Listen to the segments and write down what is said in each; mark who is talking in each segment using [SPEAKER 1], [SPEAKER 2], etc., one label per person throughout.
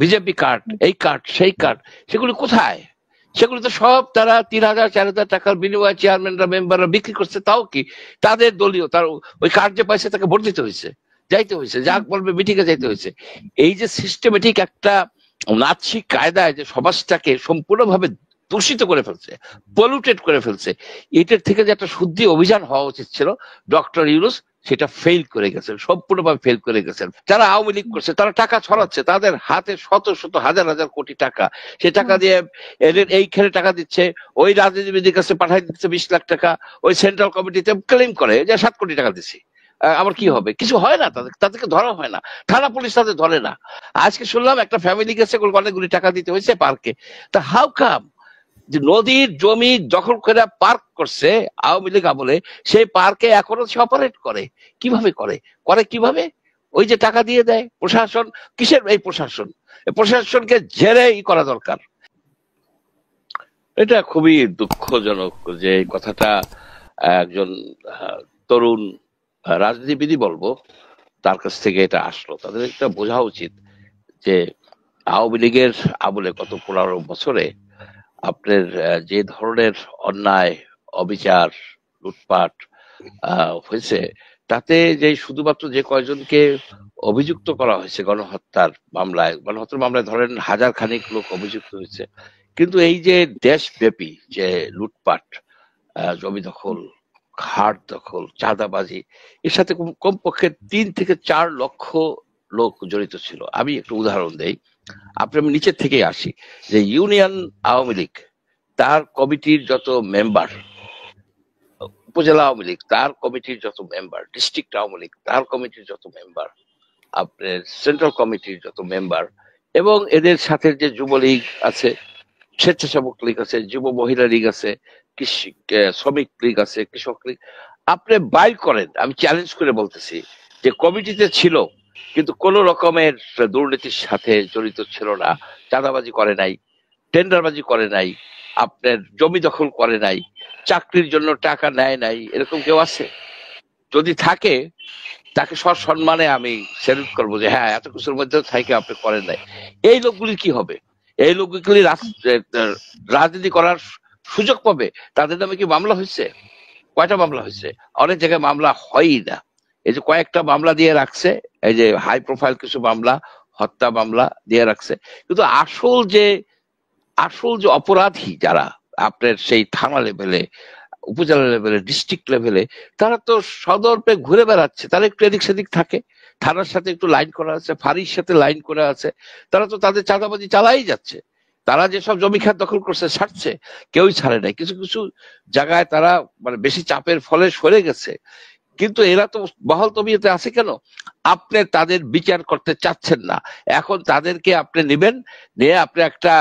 [SPEAKER 1] BJP card, এই card সেই card, সেগুলি কোথায়? সেগুলি তো সব তারা 3,000 4,000 টাকার বিনিময়ে চেয়ারম্যানরা মেম্বাররা বিক্রি করছে। তাও কি তাদের দলীয়, তার ওই কার্ড যে পাইছে তাকে ভোট দিতে হয়েছে, যাইতে হয়েছে, যা বলবে মিটিংয়ে যাইতে হয়েছে। এই যে সিস্টেমেটিক একটা নাৎসিক কায়দায় যে সমাজটাকে সম্পূর্ণভাবে দূষিত করে ফেলছে, পলিউটেড করে ফেলছে, এটার থেকে যে একটা শুদ্ধি অভিযান হওয়া উচিত ছিল, ডক্টর ইউনূস সেটা ফেল করে গেছেন, সম্পূর্ণভাবে ফেল করে গেছেন। যারা আওয়ামী লীগ করছে তারা টাকা ছড়াচ্ছে, তাদের হাতে শত শত হাজার হাজার কোটি টাকা, সে টাকা দিয়ে এদের এইখানে টাকা দিচ্ছে, ওই রাজনীতিবিদের কাছে পাঠাই দিচ্ছে 20 লাখ টাকা, ওই সেন্ট্রাল কমিটিতে ক্লেম করে যে 7 কোটি টাকা দিচ্ছি। আবার কি হবে? কিছু হয় না, তাদেরকে ধরা হয় না, থানা পুলিশ তাদের ধরে না। আজকে শুনলাম একটা ফ্যামিলি গেছে, অনেকগুলি টাকা দিতে হয়েছে পার্কে। তা হাউ কাম যে নদীর জমি দখল করে পার্ক করছে আওয়ামী লীগ আমলে, সেই পার্কে এখনো সে অপারেট করে? কিভাবে করে? কিভাবে? ওই যে টাকা দিয়ে দেয় প্রশাসন। কিসের এই প্রশাসন? প্রশাসনকে ঝেড়ে করা দরকার। এটা খুবই দুঃখজনক যে কথাটা একজন তরুণ রাজনীতিবিদই বলবো, তার কাছ থেকে এটা আসলো। তাদের একটা বোঝা উচিত যে আওয়ামী লীগের আমলে গত 15 বছরে আপনার যে ধরনের অন্যায়, অবিচার, লুটপাট হয়েছে, তাতে যে শুধুমাত্র যে কয়জনকে অভিযুক্ত করা হয়েছে গণহত্যার মামলায় ধরেন 1000 খানিক লোক অভিযুক্ত হয়েছে, কিন্তু এই যে দেশব্যাপী যে লুটপাট, জমি দখল, ঘাট দখল, চাঁদাবাজি, এর সাথে কমপক্ষে 3 থেকে 4 লক্ষ লোক জড়িত ছিল। আমি একটু উদাহরণ দেই, আমি নিচের থেকে আসি, যে ইউনিয়ন আওয়ামী লীগ তার কমিটির যত মেম্বার, উপজেলা আওয়ামী লীগ তার কমিটির যত মেম্বার, ডিস্ট্রিক্ট আওয়ামী লীগ তার কমিটির যত মেম্বার, আপনার সেন্ট্রাল কমিটির যত মেম্বার, এবং এদের সাথে যে যুবলীগ আছে, স্বেচ্ছাসেবক লীগ আছে, যুব মহিলা লীগ আছে, কৃষি শ্রমিক লীগ আছে, কৃষক লীগ, আপনি বাইর করেন। আমি চ্যালেঞ্জ করে বলতেছি যে কমিটিতে ছিল কিন্তু কোন রকমের দুর্নীতির সাথে জড়িত ছিল না, চাঁদাবাজি করে নাই, টেন্ডারবাজি করে নাই, আপনার জমি দখল করে নাই, চাকরির জন্য টাকা নেয় নাই, এরকম কেউ আছে? যদি থাকে তাকে সসম্মানে আমি স্যালুট করবো যে হ্যাঁ, এত কিছুর মধ্যে থাকে আপনি করেন নাই। এই লোকগুলির কি হবে? এই লোকগুলি রাজনীতি করার সুযোগ পাবে? তাদের নামে কি মামলা হয়েছে? কয়টা মামলা হয়েছে? অনেক জায়গায় মামলা হয়ই না। এই যে কয়েকটা মামলা দিয়ে রাখছে, এই যে হাই প্রোফাইল কিছু মামলা, হত্যা মামলা দিয়ে রাখছে, কিন্তু আসল যে অপরাধী যারা আপনার সেই থানা লেভেলে, উপজেলা লেভেলে, ডিস্ট্রিক্ট লেভেলে, তারা তো সদর্পে ঘুরে বেড়াচ্ছে, তারা একটু এদিক সেদিক থাকে, থানার সাথে একটু লাইন করা আছে, ফাঁড়ির সাথে লাইন করা আছে, তারা তো তাদের চাঁদাবাজি চালাই যাচ্ছে। তারা যেসব জমি খাত দখল করছে, ছাড়ছে, কেউই ছাড়ে নাই। কিছু কিছু জায়গায় তারা বেশি চাপের ফলে সরে গেছে, কিন্তু এরা তো বহাল তবিয়তে আছে কেন? আপনি তাদের বিচার করতে চাচ্ছেন না। এখন তাদেরকে আপনি নেবেন, নিয়ে আপনি একটা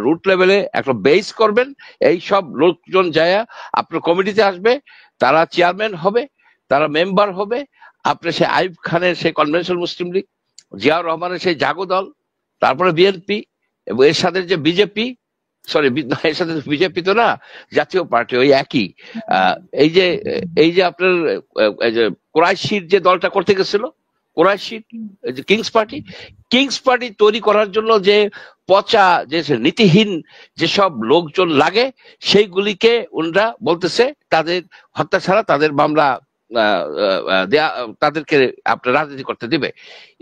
[SPEAKER 1] রুট লেভেলে একটা বেস করবেন, এই সব লোকজন যায় আপনার কমিটিতে আসবে, তারা চেয়ারম্যান হবে, তারা মেম্বার হবে। আপনি সেই আইয়ুব খানের সেই কনভেনশনাল মুসলিম লীগ, জিয়াউর রহমানের সেই জাগো দল, তারপরে বিএনপি, এবং এর সাথে যে বিজেপি, এর সাথে বিজেপি তো না, জাতীয় পার্টি ওই একই। এই যে আপনার এই যে কোরাইশির যে দলটা করতে গেছিল, কোরাইশির যে কিংস পার্টি তৈরি করার জন্য যে পচা, যে নীতিহীন যেসব লোকজন লাগে, সেইগুলিকে ওনারা বলতেছে তাদের হত্যা ছাড়া তাদের মামলা তাদেরকে আপনার রাজনীতি করতে দিবে।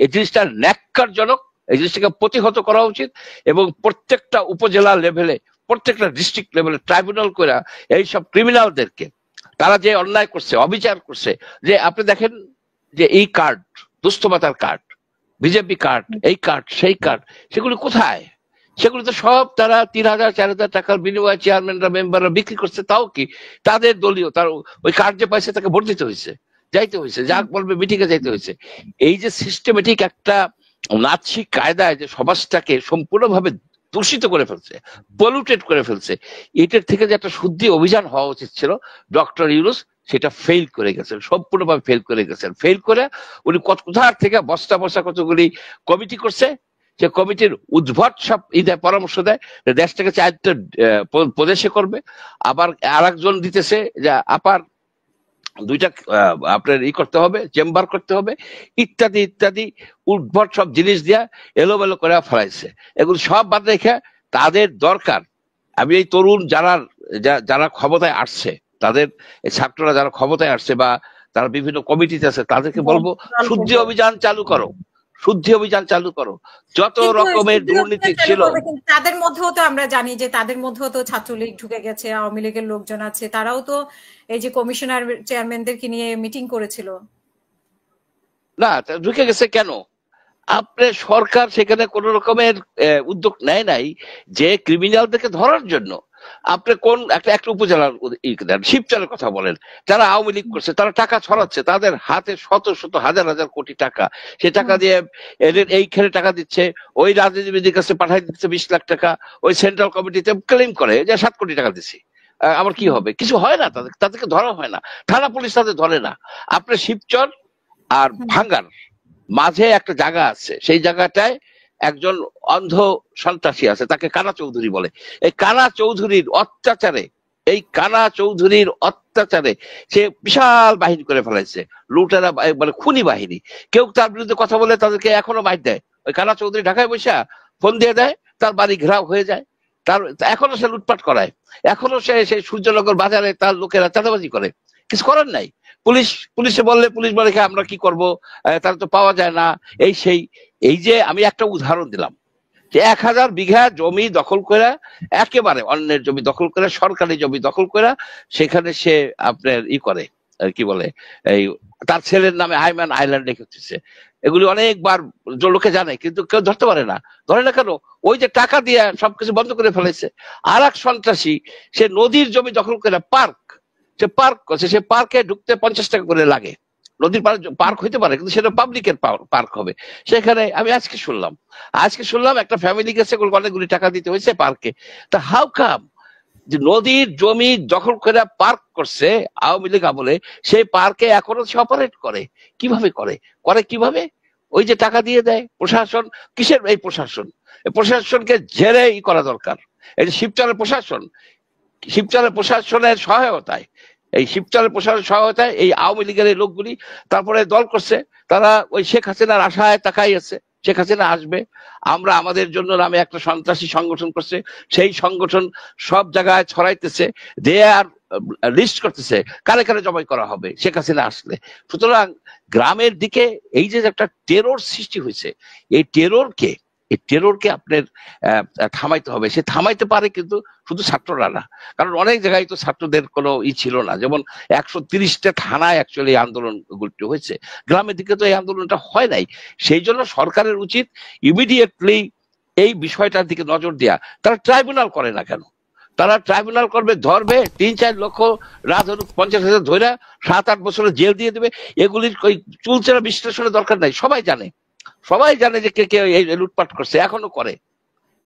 [SPEAKER 1] এই জিনিসটা ন্যাক্কারজনক, এই জিনিসটাকে প্রতিহত করা উচিত, এবং প্রত্যেকটা উপজেলা লেভেলে, প্রত্যেকটা ডিস্ট্রিক্ট লেভেলে ট্রাইব্যুনাল করে এইসব ক্রিমিনালদেরকে, তারা যে অন্যায় করছে, অবিচার করছে, যে আপনি দেখেন যে এই কার্ড, দুস্থ ভাতার কার্ড, বিজেপি কার্ড, এই কার্ড সেই কার্ড, সেগুলি কোথায়? সেগুলি তো সব তারা 3,000 4,000 টাকার বিনিময়ে চেয়ারম্যানরা মেম্বাররা বিক্রি করছে। তাও কি তাদের দলীয়, তার ওই কার্ড যে পাইছে তাকে ভোট দিতে হয়েছে, যাইতে হয়েছে, যা বলবে মিটিংয়ে যাইতে হয়েছে। এই যে সিস্টেমেটিক একটা নাৎসিক কায়দায় যে সমাজটাকে সম্পূর্ণভাবে দূষিত করে ফেলছে, পলিউটেড করে ফেলছে, এটার থেকে যে একটা শুদ্ধি অভিযান হওয়া উচিত ছিল, ডক্টর ইউনূস সেটা ফেল করে গেছেন, সম্পূর্ণভাবে ফেল করে গেছেন। ফেল করে উনি কোথা থেকে বস্তা বস্তা কতগুলি কমিটি করছে, যে কমিটির উদ্ভট সব পরামর্শ দেয়, দেশটাকে 4টা প্রদেশে করবে। আবার আর একজন দিতেছে যে আপার দুইটা আপনার করতে হবে, চেম্বার করতে হবে, ইত্যাদি ইত্যাদি উদ্ভট সব জিনিস দিয়া এলোমেলো করে ফেলাইছে। এগুলো সব বাদ রেখে তাদের দরকার, আমি এই তরুণ যারা যারা ক্ষমতায় আসছে, তাদের ছাত্ররা যারা ক্ষমতায় আসছে বা তারা বিভিন্ন কমিটিতে আছে, তাদেরকে বলবো শুদ্ধি অভিযান চালু করো, শুদ্ধি অভিযান চালু করো। যত রকমের দুর্নীতি ছিল
[SPEAKER 2] তাদের মধ্যেও তো আমরা জানি যে তাদের মধ্যেও তো ছাত্রলীগ ঢুকে গেছে, আওয়ামী লীগের লোকজন আছে, তারাও তো এই যে কমিশনার চেয়ারম্যানদেরকে নিয়ে মিটিং করেছিল।
[SPEAKER 1] না, ঢুকে গেছে কেন? আপনার সরকার সেখানে কোন রকমের উদ্যোগ নেয় নাই যে ক্রিমিনালদেরকে ধরার জন্য। আপনি কোন একটা উপজেলার শিবচরের কথা বলেন, যারা আওয়ামী লীগ করছে তারা টাকা ছড়াচ্ছে, তাদের হাতে শত শত হাজার হাজার কোটি টাকা, সে টাকা দিয়ে এদের এইখানে টাকা দিচ্ছে, ওই রাজনীতিবিদের কাছে পাঠাই দিচ্ছে 20 লাখ টাকা, ওই সেন্ট্রাল কমিটিতে ক্লেম করে যে 7 কোটি টাকা দিচ্ছি। আবার কি হবে? কিছু হয় না, তাদেরকে ধরা হয় না, থানা পুলিশ তাদের ধরে না। আপনার শিবচর আর ভাঙ্গার মাঝে একটা জায়গা আছে, সেই জায়গাটায় একজন অন্ধ সন্ত্রাসী আছে, তাকে কানা চৌধুরী বলে। এই কানা চৌধুরীর অত্যাচারে, এই কানা চৌধুরীর অত্যাচারে সে বিশাল বাহিনী করে ফেলাইছে, লুটেরা মানে খুনি বাহিনী। কেউ তার বিরুদ্ধে কথা বলে তাদেরকে এখনো মাইর দেয়। ওই কানা চৌধুরী ঢাকায় বসে ফোন দিয়ে দেয়, তার বাড়ি ঘেরাও হয়ে যায়, তার এখনো সে লুটপাট করায়, এখনো সে সেই সূর্যনগর বাজারে তার লোকেরা চাঁদাবাজি করে। কিছু করার নাই। পুলিশে বললে পুলিশ বলে আমরা কি করব, তারা তো পাওয়া যায় না, এই সেই। এই যে আমি একটা উদাহরণ দিলাম যে 1000 বিঘা জমি দখল করে, একেবারে অন্যের জমি দখল করে, সরকারি জমি দখল করে, সেখানে সে আপনার করে কি বলে, এই তার ছেলের নামে আইমান আইল্যান্ড রেখেছে। এগুলি অনেকবার লোকে জানে, কিন্তু কেউ ধরতে পারে না। ধরে না কেন? ওই যে টাকা দিয়ে সবকিছু বন্ধ করে ফেলেছে। আর এক সন্ত্রাসী সে নদীর জমি দখল করে পার্ক, সে পার্ক করছে, সে পার্কে ঢুকতে 50 টাকা করে লাগে। নদীর পার্ক হইতে পারে, কিন্তু সেটা পাবলিকের পার্ক হবে। সেখানে আমি আজকে শুনলাম একটা ফ্যামিলি গেছে, অনেকগুলি টাকা দিতে হয়েছে পার্কে। তা হাউ কাম যে নদীর জমি দখল করে পার্ক করছে আওয়ামী লীগ আমলে, সেই পার্কে এখনো সে অপারেট করে? কিভাবে করে? কিভাবে? ওই যে টাকা দিয়ে দেয় প্রশাসন। কিসের এই প্রশাসন? এই প্রশাসনকে ঝেড়ে করা দরকার। এই যে শিবচরের প্রশাসনের সহায়তায়, এই আওয়ামী লীগের এই লোকগুলি তারপরে দল করছে, তারা ওই শেখ হাসিনার আশায় তাকাই আছে, শেখ হাসিনা আসবে, আমরা আমাদের জন্য নামে একটা সন্ত্রাসী সংগঠন করছে, সেই সংগঠন সব জায়গায় ছড়াইতেছে, দেয়ার লিস্ট করতেছে কারে কারে জবাই করা হবে শেখ হাসিনা আসলে। সুতরাং গ্রামের দিকে এই যে একটা টেরর সৃষ্টি হয়েছে, এই টেররকে আপনার থামাইতে হবে। সে থামাইতে পারে কিন্তু শুধু ছাত্ররা না, কারণ অনেক জায়গায় তো ছাত্রদের কোনো ছিল না। যেমন 130টা থানায় অ্যাকচুয়ালি আন্দোলন গুলি হয়েছে, গ্রামের দিকে তো এই আন্দোলনটা হয় নাই। সেই জন্য সরকারের উচিত ইমিডিয়েটলি এই বিষয়টার দিকে নজর দেয়া। তারা ট্রাইব্যুনাল করে না কেন? তারা ট্রাইব্যুনাল করবে, ধরবে 3-4 লক্ষ, রাত 50,000 ধরে 7-8 বছরের জেল দিয়ে দেবে। এগুলির ওই চুলচেরা বিশ্লেষণের দরকার নাই, সবাই জানে যে কে কে এই লুটপাট করছে, এখনো করে।